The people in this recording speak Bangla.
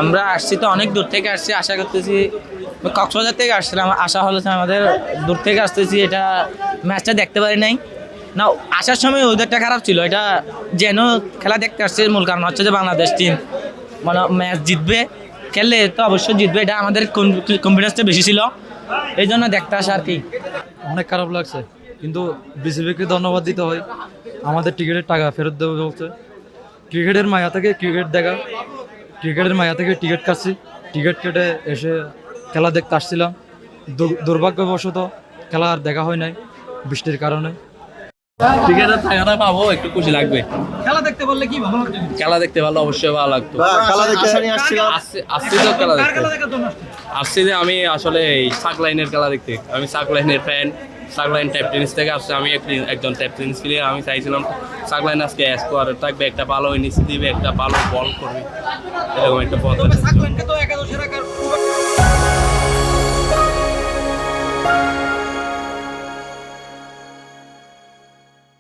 আমরা আসছি তো অনেক দূর থেকে আসছি, আশা করতেছি কক্সবাজার থেকে আসছিলাম, আশা হলো যে আমাদের দূর থেকে আসতেছি, এটা ম্যাচটা দেখতে পারি নাই না। আসার সময় ওয়েদারটা খারাপ ছিল, এটা যেন খেলা দেখতে আসছে মূল কারণ হচ্ছে যে বাংলাদেশ টিম মানে ম্যাচ জিতবে, খেললে তো অবশ্যই জিতবে, এটা আমাদের কনফিডেন্সটা বেশি ছিল, এই জন্য দেখতে আসা আর কি। অনেক খারাপ লাগছে, কিন্তু বিসিবিকে ধন্যবাদ দিতে হয়, আমাদের টিকিটের টাকা ফেরত দেবে বলছে। ক্রিকেটের মায়া থেকে ক্রিকেট দেখা, ক্রিকেটের মায়া থেকে টিকিট কাটছি, টিকিট কেটে এসে খেলা দেখতে আসছিলাম। দুর্ভাগ্যবশত খেলা আর দেখা হয় নাই বৃষ্টির কারণে। ক্রিকেটের টাকাটা পাবো, একটু খুশি লাগবে। খেলা দেখতে পারলে কি ভালো লাগবে? খেলা দেখতে পারলে অবশ্যই ভালো লাগতো। আসছি তো খেলা দেখতে, আসছি যে আমি আসলে এই সাকলাইনের খেলা দেখতে, আমি সাকলাইনের ফ্যান, সাকলাইন ট্যাপ টেনিস থেকে আসছে, আমি একজন ট্যাপ টেনিস প্লেয়ার, আমি চাইছিলাম সাকলাইন আজকে স্কোয়ার থাকবে, একটা ভালো ইনিংস দিবে, একটা ভালো বল করবে, এরকম একটা পথ।